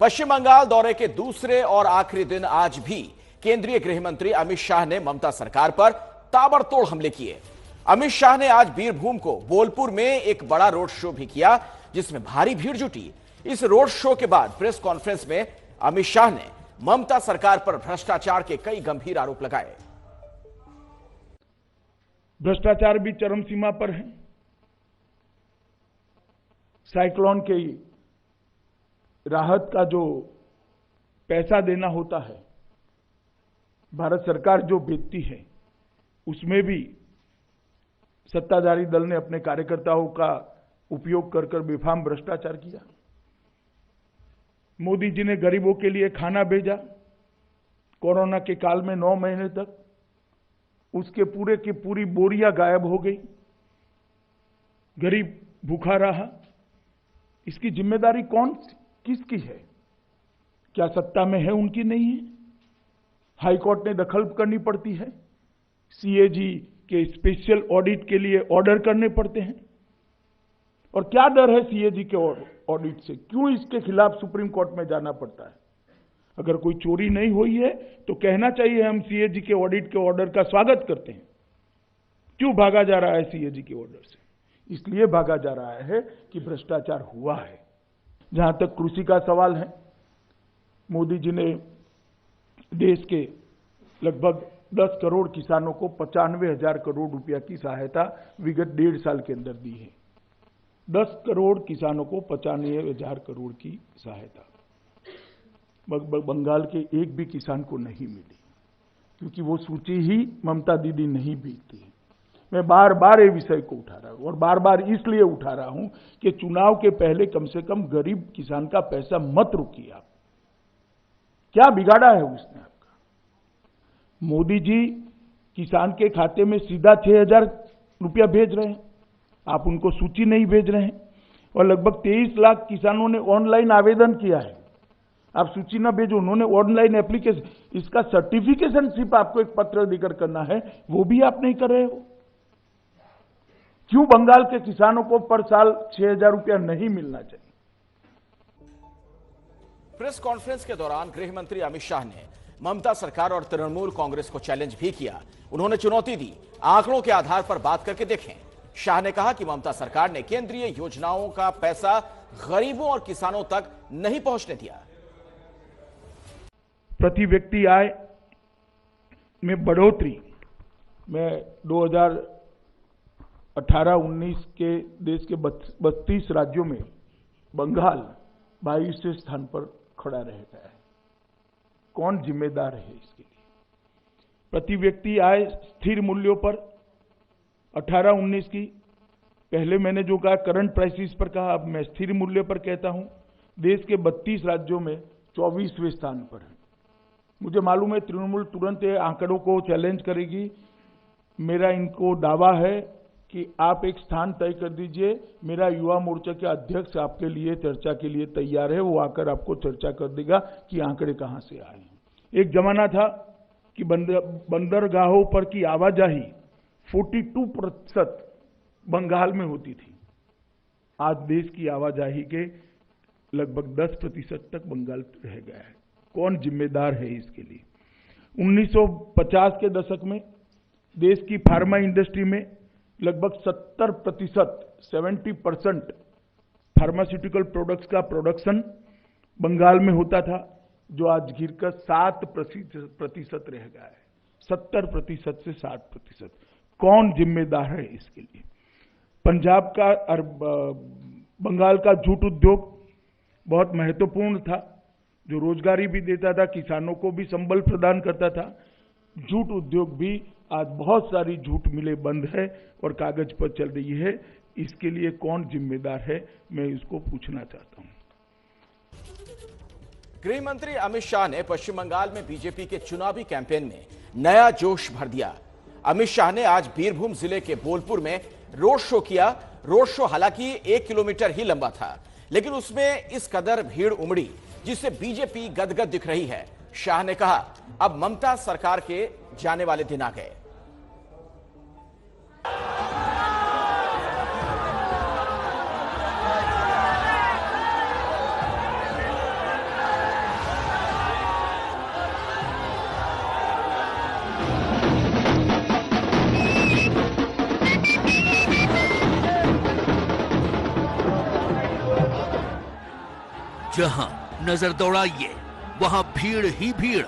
पश्चिम बंगाल दौरे के दूसरे और आखिरी दिन आज भी केंद्रीय गृह मंत्री अमित शाह ने ममता सरकार पर ताबड़तोड़ हमले किए। अमित शाह ने आज बीरभूम को बोलपुर में एक बड़ा रोड शो भी किया, जिसमें भारी भीड़ जुटी। इस रोड शो के बाद प्रेस कॉन्फ्रेंस में अमित शाह ने ममता सरकार पर भ्रष्टाचार के कई गंभीर आरोप लगाए। भ्रष्टाचार भी चरम सीमा पर है। साइक्लोन के राहत का जो पैसा देना होता है, भारत सरकार जो भेजती है, उसमें भी सत्ताधारी दल ने अपने कार्यकर्ताओं का उपयोग कर कर बेफाम भ्रष्टाचार किया। मोदी जी ने गरीबों के लिए खाना भेजा, कोरोना के काल में 9 महीने तक उसके पूरे की पूरी बोरियां गायब हो गई, गरीब भूखा रहा। इसकी जिम्मेदारी किसकी है? क्या सत्ता में है उनकी नहीं है? हाईकोर्ट ने दखल करनी पड़ती है, सीएजी के स्पेशल ऑडिट के लिए ऑर्डर करने पड़ते हैं। और क्या डर है सीएजी के ऑडिट से? क्यों इसके खिलाफ सुप्रीम कोर्ट में जाना पड़ता है? अगर कोई चोरी नहीं हुई है तो कहना चाहिए हम सीएजी के ऑडिट के ऑर्डर का स्वागत करते हैं। क्यों भागा जा रहा है सीएजी के ऑर्डर से? इसलिए भागा जा रहा है कि भ्रष्टाचार हुआ है। जहां तक कृषि का सवाल है, मोदी जी ने देश के लगभग 10 करोड़ किसानों को 95,000 करोड़ रुपया की सहायता विगत 1.5 साल के अंदर दी है। 10 करोड़ किसानों को 95,000 करोड़ की सहायता बंगाल के एक भी किसान को नहीं मिली, क्योंकि वो सूची ही ममता दीदी नहीं भेजती है। मैं बार बार ये विषय को उठा रहा हूं, और बार बार इसलिए उठा रहा हूं कि चुनाव के पहले कम से कम गरीब किसान का पैसा मत रोकिए। आप क्या बिगाड़ा है उसने आपका? मोदी जी किसान के खाते में सीधा 6,000 रुपया भेज रहे हैं, आप उनको सूची नहीं भेज रहे हैं। और लगभग 23 लाख किसानों ने ऑनलाइन आवेदन किया है, आप सूची ना भेजो। उन्होंने ऑनलाइन एप्लीकेशन, इसका सर्टिफिकेशन सिर्फ आपको एक पत्र देकर करना है, वो भी आप नहीं कर रहे हो। क्यों बंगाल के किसानों को पर साल 6,000 रुपया नहीं मिलना चाहिए? प्रेस कॉन्फ्रेंस के दौरान गृह मंत्री अमित शाह ने ममता सरकार और तृणमूल कांग्रेस को चैलेंज भी किया। उन्होंने चुनौती दी, आंकड़ों के आधार पर बात करके देखें। शाह ने कहा कि ममता सरकार ने केंद्रीय योजनाओं का पैसा गरीबों और किसानों तक नहीं पहुंचने दिया। प्रति व्यक्ति आय में बढ़ोतरी में 2018-19 के देश के 32 राज्यों में बंगाल 22वें स्थान पर खड़ा रह गया है। कौन जिम्मेदार है इसके लिए? प्रति व्यक्ति आय स्थिर मूल्यों पर 18-19 की, पहले मैंने जो कहा करंट प्राइसेस पर कहा, अब मैं स्थिर मूल्य पर कहता हूं, देश के 32 राज्यों में 24वें स्थान पर है। मुझे मालूम है तृणमूल तुरंत ये आंकड़ों को चैलेंज करेगी। मेरा इनको दावा है कि आप एक स्थान तय कर दीजिए, मेरा युवा मोर्चा के अध्यक्ष आपके लिए चर्चा के लिए तैयार है, वो आकर आपको चर्चा कर देगा कि आंकड़े कहां से आए हैं। एक जमाना था कि बंदरगाहों पर की आवाजाही 42% बंगाल में होती थी। आज देश की आवाजाही के लगभग 10% तक बंगाल रह गया है। कौन जिम्मेदार है इसके लिए? 1950 के दशक में देश की फार्मा इंडस्ट्री में लगभग 70% फार्मास्यूटिकल प्रोडक्ट्स का प्रोडक्शन बंगाल में होता था, जो आज गिरकर 7% रह गया है। 70% से 60%। कौन जिम्मेदार है इसके लिए? पंजाब का और बंगाल का जूट उद्योग बहुत महत्वपूर्ण था, जो रोजगारी भी देता था, किसानों को भी संबल प्रदान करता था। जूट उद्योग भी आज बहुत सारी जूट मिलें बंद है और कागज पर चल रही है। इसके लिए कौन जिम्मेदार है, मैं इसको पूछना चाहता हूं। गृह मंत्री अमित शाह ने पश्चिम बंगाल में बीजेपी के चुनावी कैंपेन में नया जोश भर दिया। अमित शाह ने आज बीरभूम जिले के बोलपुर में रोड शो किया। रोड शो हालांकि 1 किलोमीटर ही लंबा था, लेकिन उसमें इस कदर भीड़ उमड़ी जिससे बीजेपी गदगद दिख रही है। शाह ने कहा, अब ममता सरकार के जाने वाले दिन आ गए। जहां नजर दौड़ाइए वहां भीड़ ही भीड़।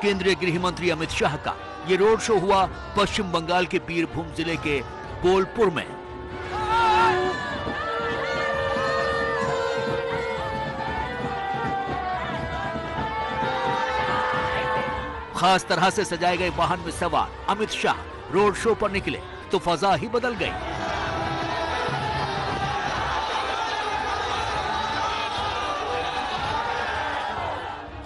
केंद्रीय गृह मंत्री अमित शाह का ये रोड शो हुआ पश्चिम बंगाल के बीरभूम जिले के बोलपुर में। खास तरह से सजाए गए वाहन में सवार अमित शाह रोड शो पर निकले तो फजा ही बदल गई।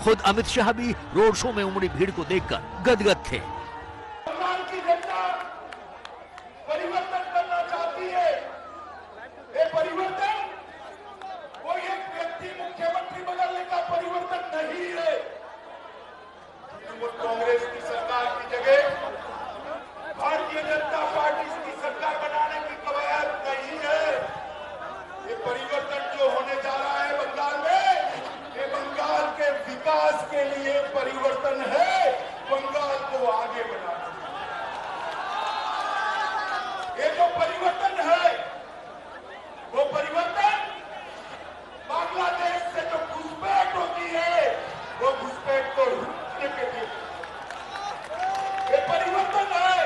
खुद अमित शाह भी रोड शो में उमड़ी भीड़ को देखकर गदगद थे। बंगाल की जनता परिवर्तन करना चाहती है। ये परिवर्तन कोई एक व्यक्ति मुख्यमंत्री बदलने का परिवर्तन नहीं है। कांग्रेस की सरकार की जगह भारतीय जनता पार्टी की सरकार बनाने की कवायद नहीं है। ये परिवर्तन जो होने जा रहा है बंगाल में, ये बंगाल के विकास के लिए परिवर्तन है, बंगाल को आगे बढ़ाना। ये जो परिवर्तन है वो परिवर्तन बांग्लादेश से जो घुसपैठ होती है वो घुसपैठ को रोकने के लिए ये परिवर्तन है।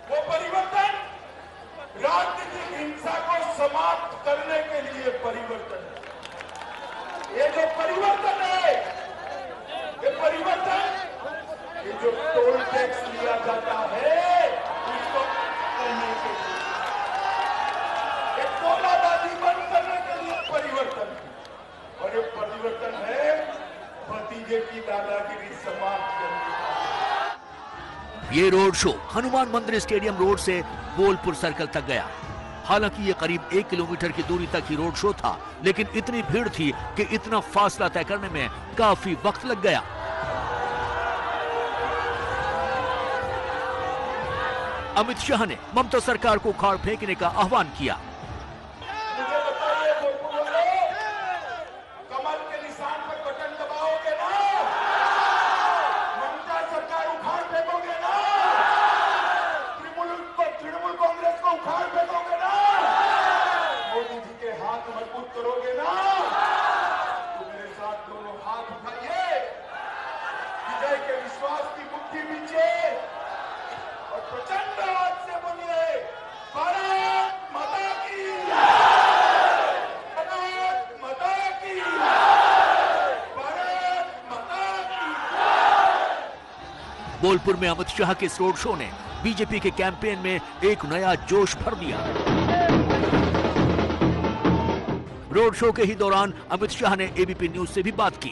वो परिवर्तन राजनीतिक हिंसा को समाप्त करने के लिए परिवर्तन है। ये जो परिवर्तन है, ये परिवर्तन, ये जो टोल टैक्स लिया जाता है उसको करने के लिए, ये टोलाबाजी बंद करने के लिए परिवर्तन है। और ये परिवर्तन है भतीजे की दादागिरी समाप्त करने के लिए। ये रोड शो हनुमान मंदिर स्टेडियम रोड से बोलपुर सर्कल तक गया। हालांकि ये करीब 1 किलोमीटर की दूरी तक ही रोड शो था, लेकिन इतनी भीड़ थी कि इतना फासला तय करने में काफी वक्त लग गया। अमित शाह ने ममता सरकार को उखाड़ फेंकने का आह्वान किया। मुझे बताइए बोलपुर वालों, कमल के निशान पर बटन दबाओगे ना? ममता सरकार उखाड़ फेंकोगे ना? तृणमूल कांग्रेस को उखाड़ फेंकोगे ना? मोदी जी के हाथ मजबूत करोगे ना? तो मेरे साथ दोनों हाथ उठाइए, विजय के विश्वास की मुट्ठी पीछे और प्रचंड आवाज से बोलिए, भारत माता की, भारत माता की, भारत माता की। बोलपुर में अमित शाह के इस रोड शो ने बीजेपी के कैंपेन में एक नया जोश भर दिया। रोड शो के ही दौरान अमित शाह ने एबीपी न्यूज से भी बात की।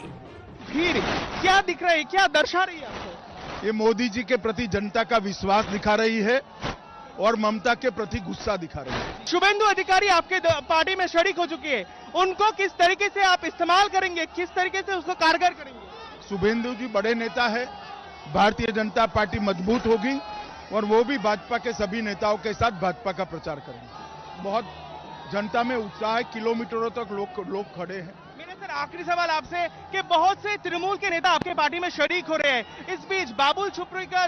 भीड़ क्या दिख रही है, क्या दर्शा रही है आपको? ये मोदी जी के प्रति जनता का विश्वास दिखा रही है और ममता के प्रति गुस्सा दिखा रही है। शुभेंदु अधिकारी आपके पार्टी में शरीक हो चुकी है, उनको किस तरीके से आप इस्तेमाल करेंगे, किस तरीके से उसको कारगर करेंगे? शुभेंदु जी बड़े नेता है, भारतीय जनता पार्टी मजबूत होगी और वो भी भाजपा के सभी नेताओं के साथ भाजपा का प्रचार करेंगे। बहुत जनता में उत्साह है, किलोमीटरों तक लोग खड़े हैं। मेरा सर आखिरी सवाल आपसे कि बहुत से तृणमूल के नेता आपके पार्टी में शरीक हो रहे हैं, इस बीच बाबुल सुप्रियो का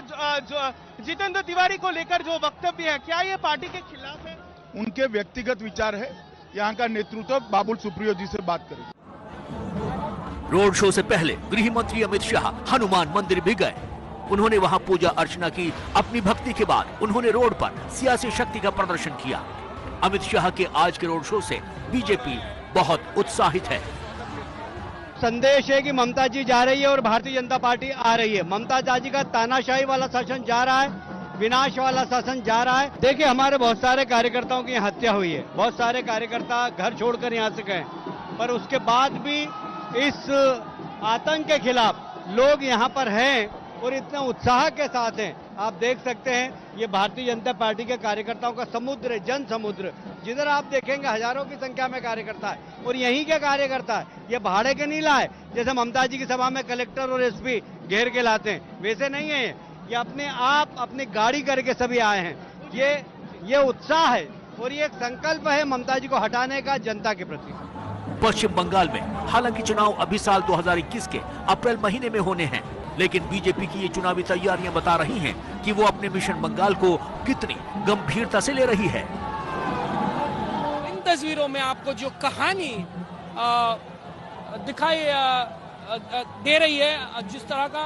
जितेंद्र तिवारी को लेकर जो वक्तव्य है, क्या ये पार्टी के खिलाफ है? उनके व्यक्तिगत विचार है, यहाँ का नेतृत्व बाबुल सुप्रियो जी से बात करेंगे। रोड शो से पहले गृह मंत्री अमित शाह हनुमान मंदिर भी गए। उन्होंने वहां पूजा अर्चना की। अपनी भक्ति के बाद उन्होंने रोड पर सियासी शक्ति का प्रदर्शन किया। अमित शाह के आज के रोड शो से बीजेपी बहुत उत्साहित है। संदेश है कि ममता जी जा रही है और भारतीय जनता पार्टी आ रही है। ममता जी का तानाशाही वाला शासन जा रहा है, विनाश वाला शासन जा रहा है। देखिए, हमारे बहुत सारे कार्यकर्ताओं की हत्या हुई है, बहुत सारे कार्यकर्ता घर छोड़कर यहाँ से गए, पर उसके बाद भी इस आतंक के खिलाफ लोग यहाँ पर हैं और इतने उत्साह के साथ हैं। आप देख सकते हैं, ये भारतीय जनता पार्टी के कार्यकर्ताओं का समुद्र है, जन समुद्र। जिधर आप देखेंगे हजारों की संख्या में कार्यकर्ता है और यहीं के कार्यकर्ता है। ये भाड़े के नहीं लाए, जैसे ममता जी की सभा में कलेक्टर और एसपी घेर के लाते हैं, वैसे नहीं है। ये अपने आप अपनी गाड़ी करके सभी आए हैं। ये उत्साह है और ये एक संकल्प है ममता जी को हटाने का जनता के प्रति। पश्चिम बंगाल में हालांकि चुनाव अभी साल 2021 के अप्रैल महीने में होने हैं, लेकिन बीजेपी की ये चुनावी तैयारियां बता रही हैं कि वो अपने मिशन बंगाल को कितनी गंभीरता से ले रही है। तस्वीरों में आपको जो कहानी दिखाई दे रही है जिस तरह का,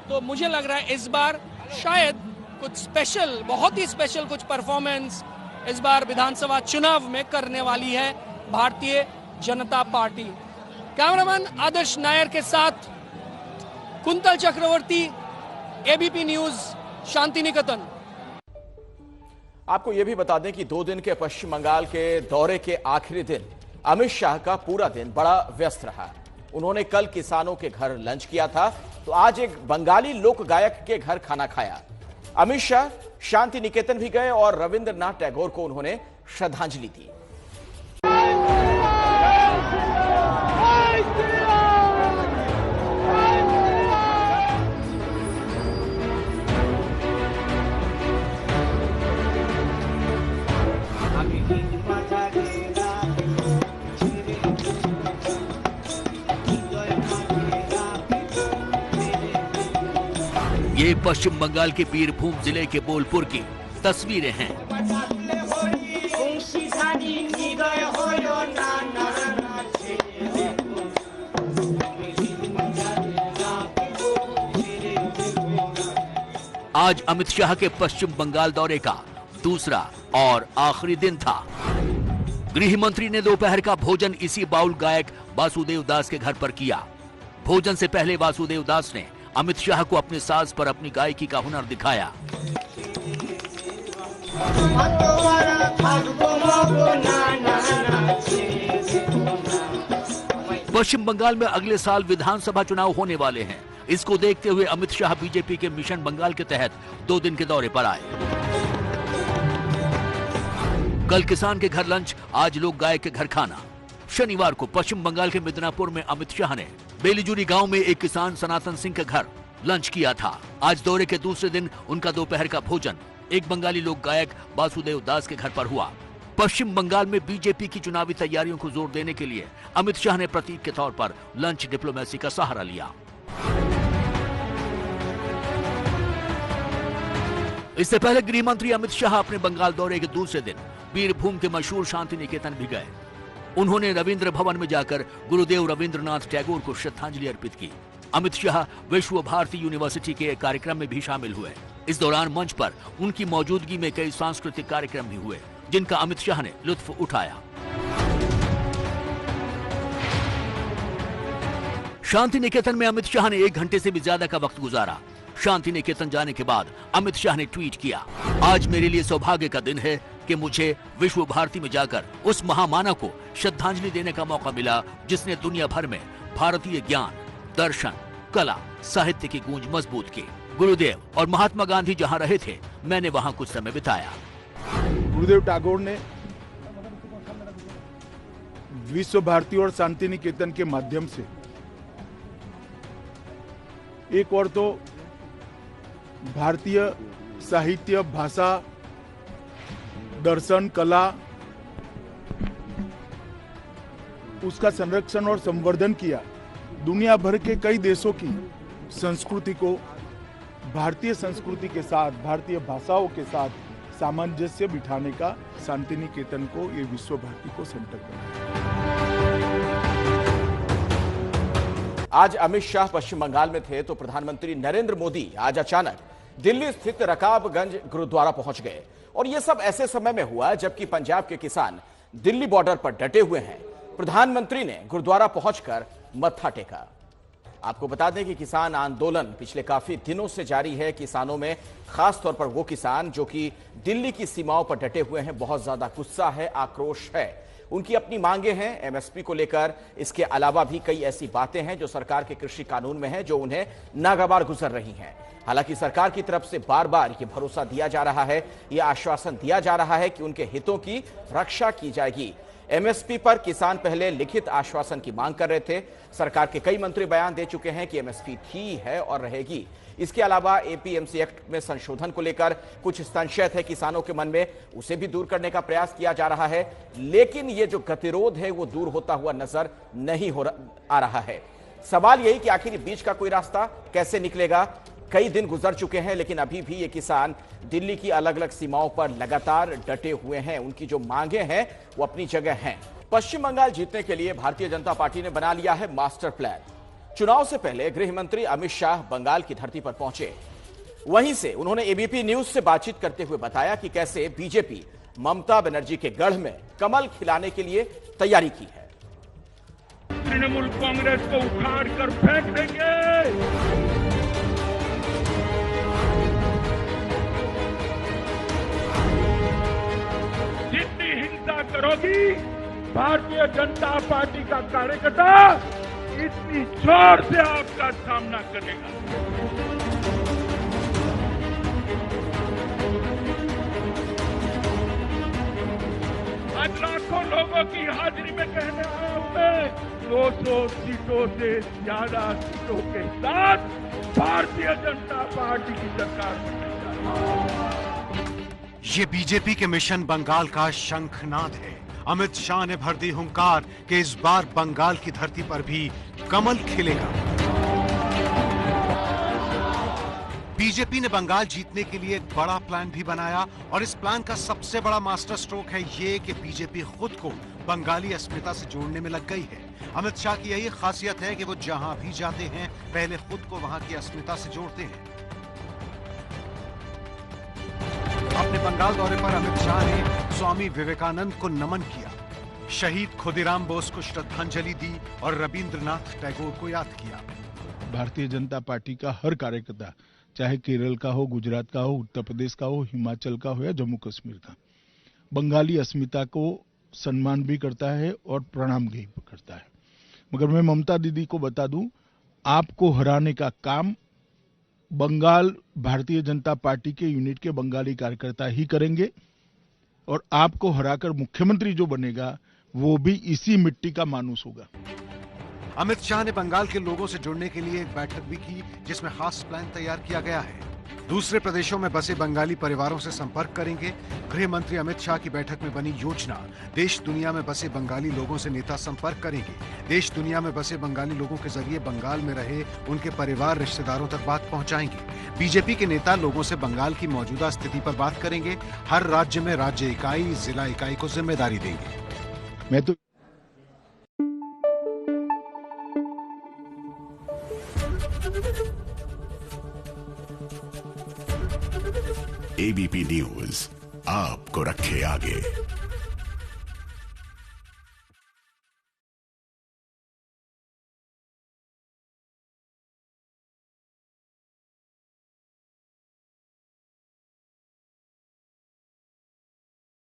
तो मुझे लग रहा है इस बार शायद कुछ स्पेशल, बहुत ही स्पेशल कुछ परफॉर्मेंस इस बार विधानसभा चुनाव में करने वाली है भारतीय जनता पार्टी। कैमरामैन आदर्श नायर के साथ कुंतल चक्रवर्ती, एबीपी न्यूज, शांति निकेतन। आपको यह भी बता दें कि 2 दिन के पश्चिम बंगाल के दौरे के आखिरी दिन अमित शाह का पूरा दिन बड़ा व्यस्त रहा। उन्होंने कल किसानों के घर लंच किया था, तो आज एक बंगाली लोक गायक के घर खाना खाया। अमित शाह शांति निकेतन भी गए और रविंद्रनाथ टैगोर को उन्होंने श्रद्धांजलि दी। ये पश्चिम बंगाल के बीरभूम जिले के बोलपुर की तस्वीरें हैं। आज अमित शाह के पश्चिम बंगाल दौरे का दूसरा और आखिरी दिन था। गृह मंत्री ने दोपहर का भोजन इसी बाउल गायक वासुदेव दास के घर पर किया। भोजन से पहले वासुदेव दास ने अमित शाह को अपने साज पर अपनी गायकी का हुनर दिखाया। पश्चिम बंगाल में अगले साल विधानसभा चुनाव होने वाले हैं। इसको देखते हुए अमित शाह बीजेपी के मिशन बंगाल के तहत 2 दिन के दौरे पर आए। कल किसान के घर लंच, आज लोक गायक के घर खाना। शनिवार को पश्चिम बंगाल के मिदनापुर में अमित शाह ने बेलीजुरी गांव में एक किसान सनातन सिंह के घर लंच किया था। आज दौरे के दूसरे दिन उनका दोपहर का भोजन एक बंगाली लोक गायक वासुदेव दास के घर पर हुआ। पश्चिम बंगाल में बीजेपी की चुनावी तैयारियों को जोर देने के लिए अमित शाह ने प्रतीक के तौर पर लंच डिप्लोमेसी का सहारा लिया। इससे पहले गृह मंत्री अमित शाह अपने बंगाल दौरे के दूसरे दिन बीरभूम के मशहूर शांति निकेतन भी गए। उन्होंने रविंद्र भवन में जाकर गुरुदेव रविंद्रनाथ टैगोर को श्रद्धांजलि अर्पित की। अमित शाह विश्व भारती यूनिवर्सिटी के एक कार्यक्रम में भी शामिल हुए। इस दौरान मंच पर उनकी मौजूदगी में कई सांस्कृतिक कार्यक्रम भी हुए, जिनका अमित शाह ने लुत्फ उठाया। शांति निकेतन में अमित शाह ने 1 घंटे से भी ज्यादा का वक्त गुजारा। शांति निकेतन जाने के बाद अमित शाह ने ट्वीट किया, आज मेरे लिए सौभाग्य का दिन है कि मुझे विश्व भारती में जाकर उस महामानव को श्रद्धांजलि देने का मौका मिला जिसने दुनिया भर में भारतीय ज्ञान, दर्शन, कला, साहित्य की गूंज मजबूत की। गुरुदेव और महात्मा गांधी जहां रहे थे, मैंने वहां कुछ समय बिताया। गुरुदेव टैगोर ने विश्व भारती और शांति निकेतन के माध्यम से एक और तो भारतीय साहित्य, भाषा, दर्शन, कला, उसका संरक्षण और संवर्धन किया। दुनिया भर के कई देशों की संस्कृति को भारतीय संस्कृति के साथ, भारतीय भाषाओं के साथ सामंजस्य बिठाने का शांति निकेतन को, ये विश्व भारती को सेंटर बनाया। आज अमित शाह पश्चिम बंगाल में थे तो प्रधानमंत्री नरेंद्र मोदी आज अचानक दिल्ली स्थित रकाबगंज गुरुद्वारा पहुंच गए। और यह सब ऐसे समय में हुआ जबकि पंजाब के किसान दिल्ली बॉर्डर पर डटे हुए हैं। प्रधानमंत्री ने गुरुद्वारा पहुंचकर मत्था टेका। आपको बता दें कि किसान आंदोलन पिछले काफी दिनों से जारी है। किसानों में खास तौर पर वो किसान जो कि दिल्ली की सीमाओं पर डटे हुए हैं, बहुत ज्यादा गुस्सा है, आक्रोश है। उनकी अपनी मांगे हैं एमएसपी को लेकर। इसके अलावा भी कई ऐसी बातें हैं जो सरकार के कृषि कानून में है, जो उन्हें नागवार गुजर रही हैं। हालांकि सरकार की तरफ से बार बार ये भरोसा दिया जा रहा है, ये आश्वासन दिया जा रहा है कि उनके हितों की रक्षा की जाएगी। एमएसपी पर किसान पहले लिखित आश्वासन की मांग कर रहे थे। सरकार के कई मंत्री बयान दे चुके हैं कि एमएसपी थी, है और रहेगी। इसके अलावा एपीएमसी एक्ट में संशोधन को लेकर कुछ संशय थे किसानों के मन में, उसे भी दूर करने का प्रयास किया जा रहा है। लेकिन ये जो गतिरोध है वो दूर होता हुआ नजर नहीं आ रहा है। सवाल यही कि आखिर बीच का कोई रास्ता कैसे निकलेगा। कई दिन गुजर चुके हैं, लेकिन अभी भी ये किसान दिल्ली की अलग अलग सीमाओं पर लगातार डटे हुए हैं। उनकी जो मांगे हैं वो अपनी जगह हैं। पश्चिम बंगाल जीतने के लिए भारतीय जनता पार्टी ने बना लिया है मास्टर प्लान। चुनाव से पहले गृह मंत्री अमित शाह बंगाल की धरती पर पहुंचे। वहीं से उन्होंने एबीपी न्यूज से बातचीत करते हुए बताया कि कैसे बीजेपी ममता बनर्जी के गढ़ में कमल खिलाने के लिए तैयारी की है। तृणमूल कांग्रेस को उखाड़ कर फेंक देंगे। जितनी हिंसा करोगी भारतीय जनता पार्टी का कार्यकर्ता इतनी जोर से आपका सामना करेगा। आज लाखों लोगों की हाजिरी में कहने आया हूं मैं, 200 सीटों से ज्यादा सीटों के साथ भारतीय जनता पार्टी की सरकार बनेगी। ये बीजेपी के मिशन बंगाल का शंखनाद है। अमित शाह ने भर दी हुंकार कि इस बार बंगाल की धरती पर भी कमल खिलेगा। बीजेपी ने बंगाल जीतने के लिए एक बड़ा प्लान भी बनाया और इस प्लान का सबसे बड़ा मास्टर स्ट्रोक है ये कि बीजेपी खुद को बंगाली अस्मिता से जोड़ने में लग गई है। अमित शाह की यही खासियत है कि वो जहां भी जाते हैं पहले खुद को वहां की अस्मिता से जोड़ते हैं। अपने बंगाल दौरे पर अमित शाह ने स्वामी विवेकानंद को नमन किया, शहीद खुदीराम बोस को श्रद्धांजलि दी और रविंद्रनाथ टैगोर को याद किया। भारतीय जनता पार्टी का हर कार्यकर्ता, चाहे केरल का हो, गुजरात का हो, उत्तर प्रदेश का हो, हिमाचल का हो या जम्मू कश्मीर का, बंगाली अस्मिता को सम्मान भी करता है और प्रणाम भी करता है। मगर मैं ममता दीदी को बता दूं, आपको हराने का काम बंगाल भारतीय जनता पार्टी के यूनिट के बंगाली कार्यकर्ता ही करेंगे और आपको हराकर मुख्यमंत्री जो बनेगा वो भी इसी मिट्टी का मानुस होगा। अमित शाह ने बंगाल के लोगों से जुड़ने के लिए एक बैठक भी की जिसमें खास प्लान तैयार किया गया है। दूसरे प्रदेशों में बसे बंगाली परिवारों से संपर्क करेंगे। गृह मंत्री अमित शाह की बैठक में बनी योजना, देश दुनिया में बसे बंगाली लोगों से नेता संपर्क करेंगे। देश दुनिया में बसे बंगाली लोगों के जरिए बंगाल में रहे उनके परिवार रिश्तेदारों तक बात पहुंचाएंगे। बीजेपी के नेता लोगों से बंगाल की मौजूदा स्थिति पर बात करेंगे। हर राज्य में राज्य इकाई, जिला इकाई को जिम्मेदारी देंगे। मैं तो एबीपी न्यूज आपको रखे आगे।